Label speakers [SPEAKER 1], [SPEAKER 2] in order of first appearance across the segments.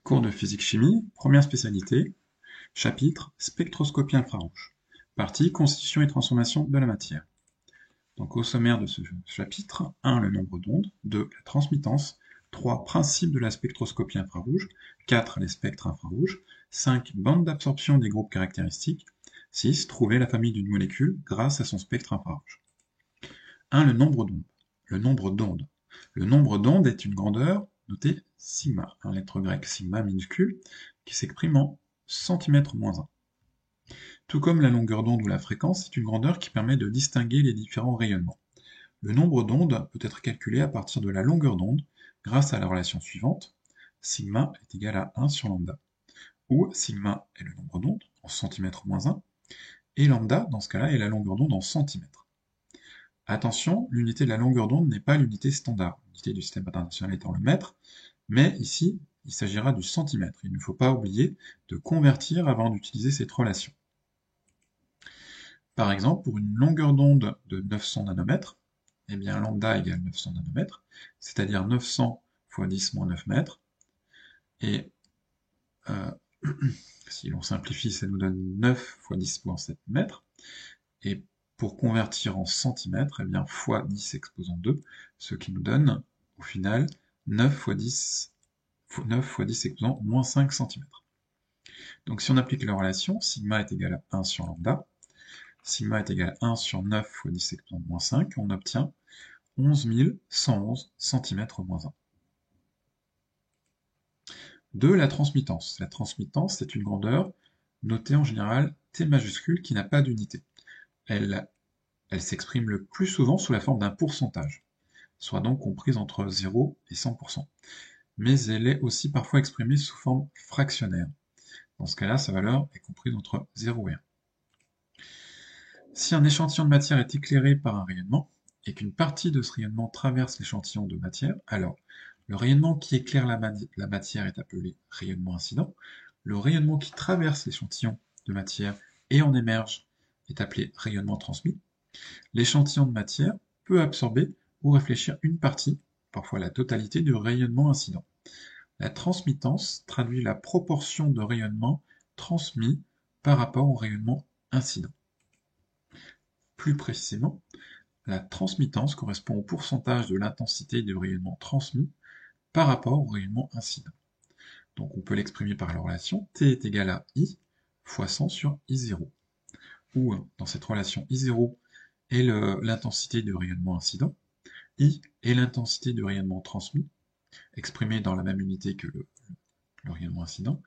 [SPEAKER 1] Cours de physique-chimie, première spécialité, chapitre spectroscopie infrarouge. Partie constitution et transformation de la matière. Donc au sommaire de ce chapitre, 1. Le nombre d'ondes, 2. La transmittance, 3. Principe de la spectroscopie infrarouge, 4. Les spectres infrarouges, 5. Bande d'absorption des groupes caractéristiques, 6. Trouver la famille d'une molécule grâce à son spectre infrarouge. 1. Le nombre d'ondes. Le nombre d'ondes. Le nombre d'ondes est une grandeur notée sigma, un lettre grecque sigma minuscule, qui s'exprime en centimètres-1. Tout comme la longueur d'onde ou la fréquence, c'est une grandeur qui permet de distinguer les différents rayonnements. Le nombre d'ondes peut être calculé à partir de la longueur d'onde grâce à la relation suivante, sigma est égal à 1 sur lambda, où sigma est le nombre d'ondes en centimètres-1, et lambda, dans ce cas-là, est la longueur d'onde en centimètres. Attention, l'unité de la longueur d'onde n'est pas l'unité standard, l'unité du système international étant le mètre, mais ici, il s'agira du centimètre. Il ne faut pas oublier de convertir avant d'utiliser cette relation. Par exemple, pour une longueur d'onde de 900 nanomètres, eh bien lambda égale 900 nanomètres, c'est-à-dire 900 fois 10 moins 9 mètres, et euh, si l'on simplifie, ça nous donne 9 fois 10 moins 7 mètres, et pour convertir en centimètres, eh bien fois 10 exposant 2, ce qui nous donne, au final, 9 fois 10 exposant moins 5 cm. Donc si on applique la relation, sigma est égal à 1 sur lambda, sigma est égal à 1 sur 9 fois 10 exposant moins 5, on obtient 11 111 cm-1. 2. La transmittance. La transmittance, c'est une grandeur notée en général T majuscule qui n'a pas d'unité. Elle s'exprime le plus souvent sous la forme d'un pourcentage, soit donc comprise entre 0 et 100%. Mais elle est aussi parfois exprimée sous forme fractionnaire. Dans ce cas-là, sa valeur est comprise entre 0 et 1. Si un échantillon de matière est éclairé par un rayonnement, et qu'une partie de ce rayonnement traverse l'échantillon de matière, alors le rayonnement qui éclaire la matière est appelé rayonnement incident, le rayonnement qui traverse l'échantillon de matière et en émerge est appelé rayonnement transmis. L'échantillon de matière peut absorber ou réfléchir une partie, parfois la totalité, du rayonnement incident. La transmittance traduit la proportion de rayonnement transmis par rapport au rayonnement incident. Plus précisément, la transmittance correspond au pourcentage de l'intensité du rayonnement transmis par rapport au rayonnement incident. Donc on peut l'exprimer par la relation T est égal à I fois 100 sur I0, où dans cette relation I0 est l'intensité du rayonnement incident, I est l'intensité du rayonnement transmis, exprimée dans la même unité que le rayonnement incident,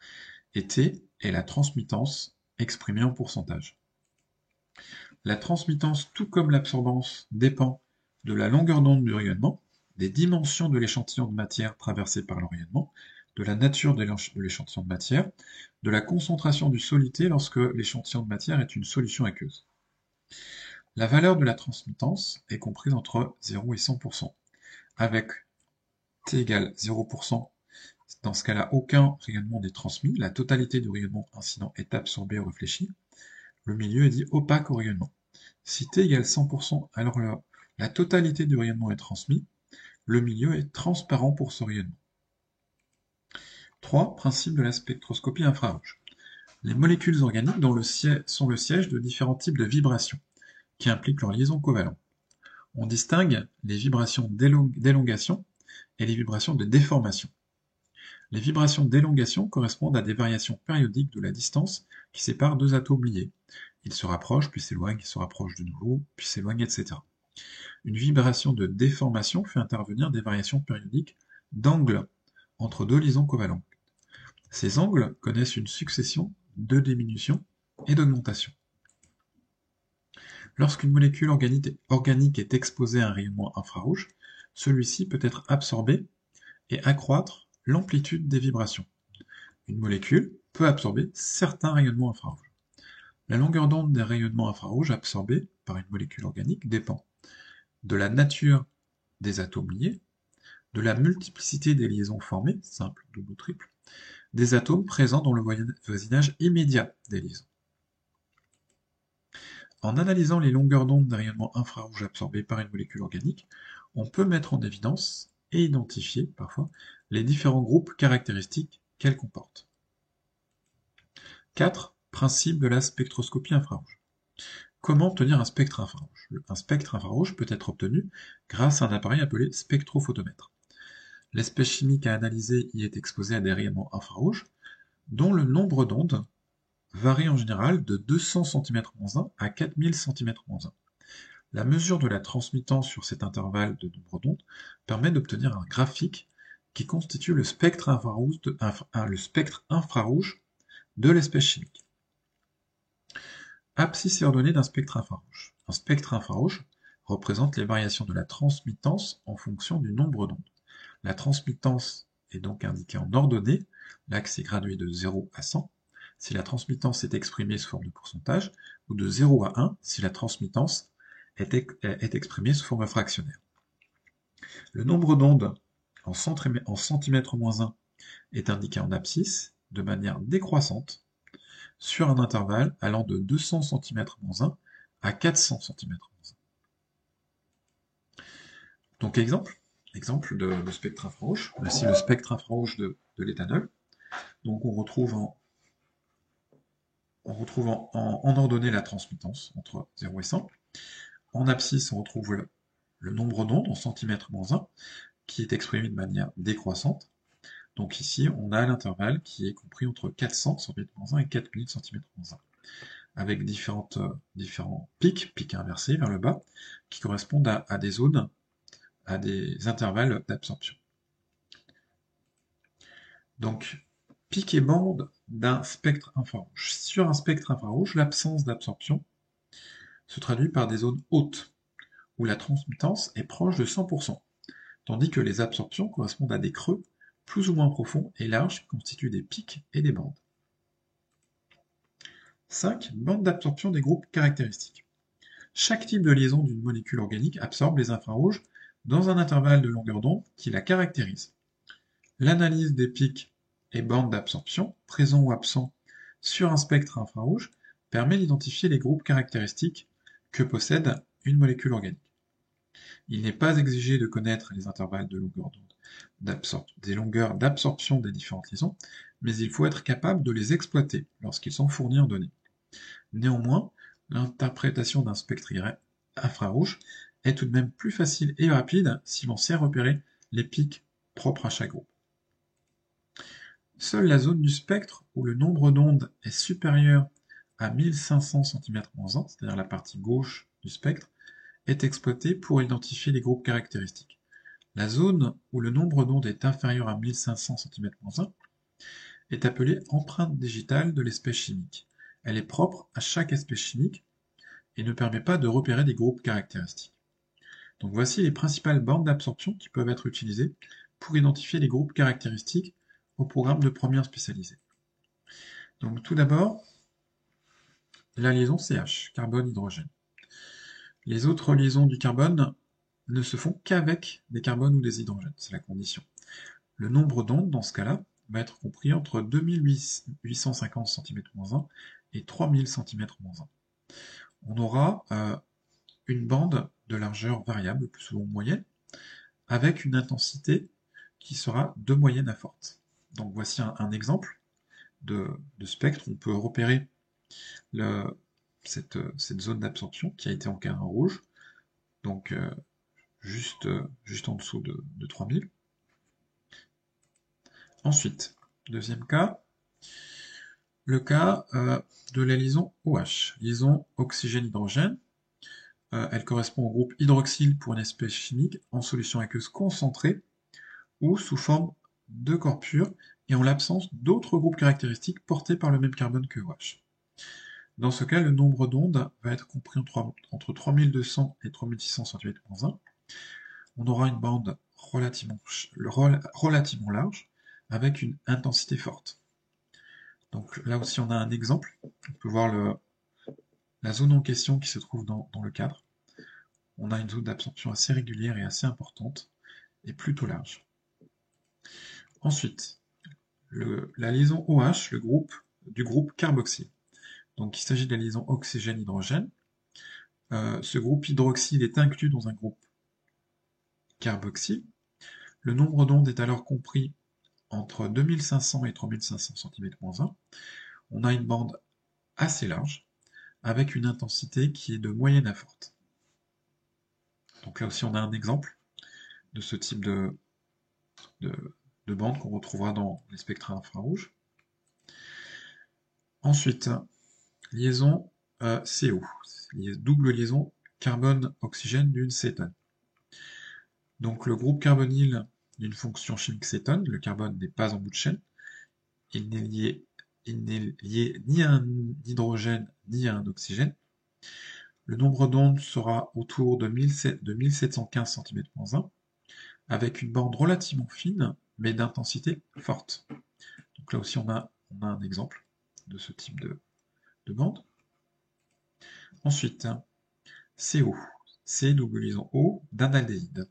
[SPEAKER 1] et T est la transmittance exprimée en pourcentage. La transmittance, tout comme l'absorbance, dépend de la longueur d'onde du rayonnement, des dimensions de l'échantillon de matière traversé par le rayonnement, de la nature de l'échantillon de matière, de la concentration du soluté lorsque l'échantillon de matière est une solution aqueuse. La valeur de la transmittance est comprise entre 0 et 100%, avec T égale 0%. Dans ce cas-là, aucun rayonnement n'est transmis, la totalité du rayonnement incident est absorbée ou réfléchie. Le milieu est dit opaque au rayonnement. Si T égale 100%, alors la totalité du rayonnement est transmis, le milieu est transparent pour ce rayonnement. 3. Principe de la spectroscopie infrarouge. Les molécules organiques sont le siège de différents types de vibrations, qui impliquent leur liaison covalente. On distingue les vibrations d'élongation et les vibrations de déformation. Les vibrations d'élongation correspondent à des variations périodiques de la distance qui sépare deux atomes liés. Ils se rapprochent, puis s'éloignent, ils se rapprochent de nouveau, puis s'éloignent, etc. Une vibration de déformation fait intervenir des variations périodiques d'angle entre deux liaisons covalentes. Ces angles connaissent une succession de diminution et d'augmentation. Lorsqu'une molécule organique est exposée à un rayonnement infrarouge, celui-ci peut être absorbé et accroître l'amplitude des vibrations. Une molécule peut absorber certains rayonnements infrarouges. La longueur d'onde des rayonnements infrarouges absorbés par une molécule organique dépend de la nature des atomes liés, de la multiplicité des liaisons formées, simple, double ou triple, des atomes présents dans le voisinage immédiat des liaisons. En analysant les longueurs d'onde des rayonnements infrarouges absorbés par une molécule organique, on peut mettre en évidence et identifier parfois les différents groupes caractéristiques qu'elle comporte. 4. Principe de la spectroscopie infrarouge. Comment obtenir un spectre infrarouge? Un spectre infrarouge peut être obtenu grâce à un appareil appelé spectrophotomètre. L'espèce chimique à analyser y est exposée à des rayonnements infrarouges, dont le nombre d'ondes varie en général de 200 cm-1 à 4000 cm-1. La mesure de la transmittance sur cet intervalle de nombre d'ondes permet d'obtenir un graphique qui constitue le spectre infrarouge de l'espèce chimique. Abscisse et ordonnée d'un spectre infrarouge. Un spectre infrarouge représente les variations de la transmittance en fonction du nombre d'ondes. La transmittance est donc indiquée en ordonnée, l'axe est gradué de 0 à 100, si la transmittance est exprimée sous forme de pourcentage, ou de 0 à 1 si la transmittance est exprimée sous forme fractionnaire. Le nombre d'ondes en centimètres-1 est indiqué en abscisse de manière décroissante sur un intervalle allant de 200 cm-1 à 400 cm-1. Donc exemple de spectre infrarouge. Voici le spectre infrarouge de l'éthanol. Donc on retrouve en ordonnée la transmittance entre 0 et 100. En abscisse, on retrouve le nombre d'ondes en centimètres-1 qui est exprimé de manière décroissante. Donc ici, on a l'intervalle qui est compris entre 400 cm-1 et 4000 cm-1, avec différents pics inversés vers le bas, qui correspondent à des zones, à des intervalles d'absorption. Donc, pic et bande d'un spectre infrarouge. Sur un spectre infrarouge, l'absence d'absorption se traduit par des zones hautes, où la transmittance est proche de 100%, tandis que les absorptions correspondent à des creux plus ou moins profonds et larges qui constituent des pics et des bandes. 5. Bande d'absorption des groupes caractéristiques. Chaque type de liaison d'une molécule organique absorbe les infrarouges dans un intervalle de longueur d'onde qui la caractérise. L'analyse des pics et bandes d'absorption, présents ou absents sur un spectre infrarouge, permet d'identifier les groupes caractéristiques que possède une molécule organique. Il n'est pas exigé de connaître les intervalles de longueur d'onde, des longueurs d'absorption des différentes liaisons, mais il faut être capable de les exploiter lorsqu'ils sont fournis en données. Néanmoins, l'interprétation d'un spectre infrarouge est tout de même plus facile et rapide si l'on sait repérer les pics propres à chaque groupe. Seule la zone du spectre où le nombre d'ondes est supérieur à 1500 cm-1, c'est-à-dire la partie gauche du spectre, est exploitée pour identifier les groupes caractéristiques. La zone où le nombre d'ondes est inférieur à 1500 cm-1 est appelée empreinte digitale de l'espèce chimique. Elle est propre à chaque espèce chimique et ne permet pas de repérer des groupes caractéristiques. Donc voici les principales bandes d'absorption qui peuvent être utilisées pour identifier les groupes caractéristiques au programme de première spécialisée. Donc tout d'abord, la liaison CH, carbone-hydrogène. Les autres liaisons du carbone ne se font qu'avec des carbones ou des hydrogènes, c'est la condition. Le nombre d'ondes, dans ce cas-là, va être compris entre 2850 cm-1 et 3000 cm-1. On aura une bande de largeur variable, plus souvent moyenne, avec une intensité qui sera de moyenne à forte. Donc voici un exemple de spectre. On peut repérer cette zone d'absorption qui a été en carré rouge, donc juste en dessous de 3000. Ensuite, deuxième cas, le cas de la liaison OH, liaison oxygène-hydrogène. Elle correspond au groupe hydroxyle pour une espèce chimique en solution aqueuse concentrée ou sous forme de corps pur et en l'absence d'autres groupes caractéristiques portés par le même carbone que OH. Dans ce cas, le nombre d'ondes va être compris entre 3200 et 3600 cm-1. On aura une bande relativement large avec une intensité forte. Donc là aussi on a un exemple. On peut voir la zone en question qui se trouve dans le cadre. On a une zone d'absorption assez régulière et assez importante et plutôt large. Ensuite, la liaison OH, du groupe carboxyle. Donc il s'agit de la liaison oxygène-hydrogène. Ce groupe hydroxyle est inclus dans un groupe carboxyle. Le nombre d'ondes est alors compris entre 2500 et 3500 cm-1, on a une bande assez large, avec une intensité qui est de moyenne à forte. Donc là aussi on a un exemple de ce type de, de bande qu'on retrouvera dans les spectres infrarouges. Ensuite, liaison CO, double liaison carbone-oxygène d'une cétone. Donc le groupe carbonyle d'une fonction chimique cétone, le carbone n'est pas en bout de chaîne, il n'est lié ni à un hydrogène ni à un oxygène. Le nombre d'ondes sera autour de 1715 cm-1, avec une bande relativement fine, mais d'intensité forte. Donc là aussi on a un exemple de ce type de bande. Ensuite, CO, C double liaison O d'un aldéhyde.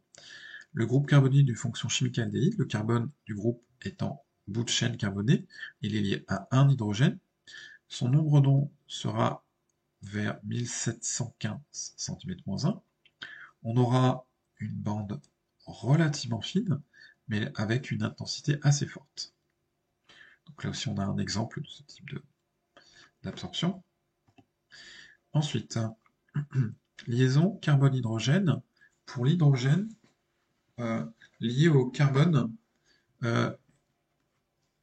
[SPEAKER 1] Le groupe carbonyle d'une fonction chimique aldéhyde, le carbone du groupe étant bout de chaîne carboné, il est lié à un hydrogène. Son nombre d'ondes sera vers 1715 cm-1. On aura une bande relativement fine, mais avec une intensité assez forte. Donc là aussi on a un exemple de ce type d'absorption. Ensuite, liaison carbone-hydrogène. Pour l'hydrogène, lié au carbone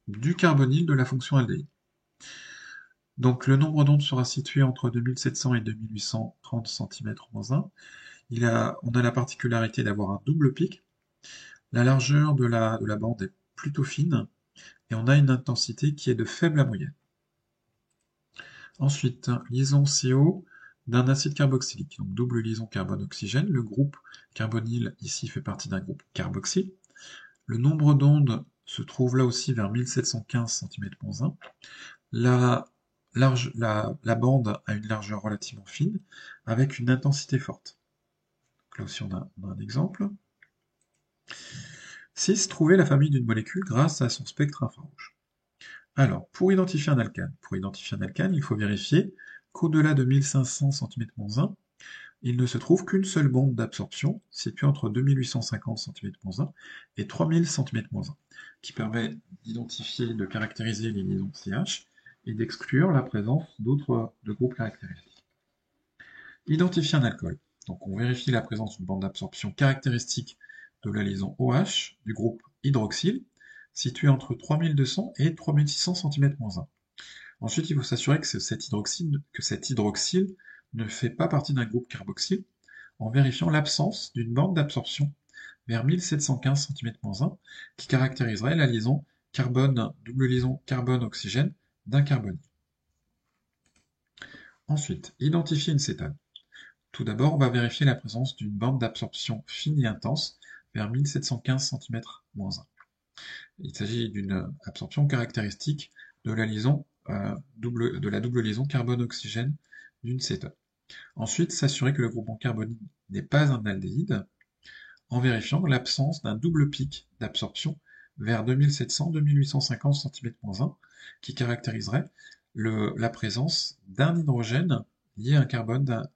[SPEAKER 1] du carbonyle de la fonction aldéhyde. Donc le nombre d'ondes sera situé entre 2700 et 2830 cm-1. On a la particularité d'avoir un double pic. La largeur de la bande est plutôt fine et on a une intensité qui est de faible à moyenne. Ensuite, liaison CO d'un acide carboxylique, donc double liaison carbone-oxygène. Le groupe carbonyle ici fait partie d'un groupe carboxyle. Le nombre d'ondes se trouve là aussi vers 1715 cm-1. La bande a une largeur relativement fine, avec une intensité forte. Donc là aussi on a un exemple. 6. Trouver la famille d'une molécule grâce à son spectre infrarouge. Alors, pour identifier un alcane, il faut vérifier qu'au-delà de 1500 cm-1, il ne se trouve qu'une seule bande d'absorption, située entre 2850 cm-1 et 3000 cm-1, qui permet d'identifier, de caractériser les liaisons CH et d'exclure la présence d'autres groupes caractéristiques. Identifier un alcool. Donc on vérifie la présence d'une bande d'absorption caractéristique de la liaison OH du groupe hydroxyle, située entre 3200 et 3600 cm-1. Ensuite, il faut s'assurer que cet hydroxyle ne fait pas partie d'un groupe carboxyle, en vérifiant l'absence d'une bande d'absorption vers 1715 cm-1, qui caractériserait la liaison double liaison carbone-oxygène d'un carbonyle. Ensuite, identifier une cétone. Tout d'abord, on va vérifier la présence d'une bande d'absorption fine et intense vers 1715 cm-1. Il s'agit d'une absorption caractéristique de la double liaison carbone-oxygène d'une cétone. Ensuite, s'assurer que le groupement carbonyle n'est pas un aldéhyde, en vérifiant l'absence d'un double pic d'absorption vers 2700-2850 cm-1, qui caractériserait la présence d'un hydrogène lié à un carbone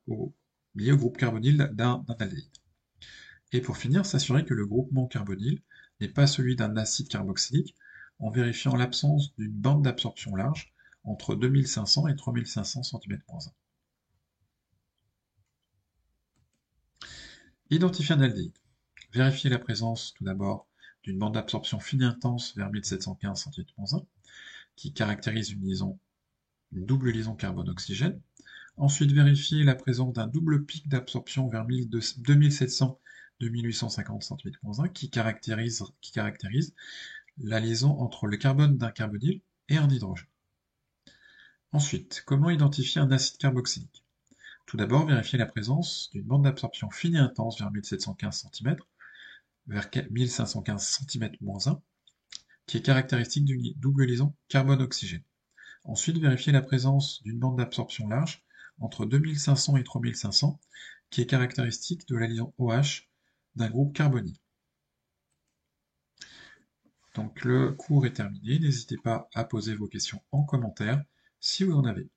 [SPEAKER 1] lié au groupe carbonyle d'un aldéhyde. Et pour finir, s'assurer que le groupement carbonyle n'est pas celui d'un acide carboxylique, en vérifiant l'absence d'une bande d'absorption large entre 2500 et 3500 cm-1. Identifier un aldéhyde. Vérifier la présence, tout d'abord, d'une bande d'absorption fine et intense vers 1715 cm-1, qui caractérise une double liaison carbone-oxygène. Ensuite, vérifier la présence d'un double pic d'absorption vers 2700-2850 cm-1, qui caractérise la liaison entre le carbone d'un carbonyle et un hydrogène. Ensuite, comment identifier un acide carboxylique? Tout d'abord, vérifier la présence d'une bande d'absorption fine et intense vers 1715 cm, vers 1515 cm-1, qui est caractéristique d'une double liaison carbone-oxygène. Ensuite, vérifier la présence d'une bande d'absorption large entre 2500 et 3500, qui est caractéristique de la liaison OH d'un groupe carbonyle. Donc le cours est terminé, n'hésitez pas à poser vos questions en commentaire si vous en avez.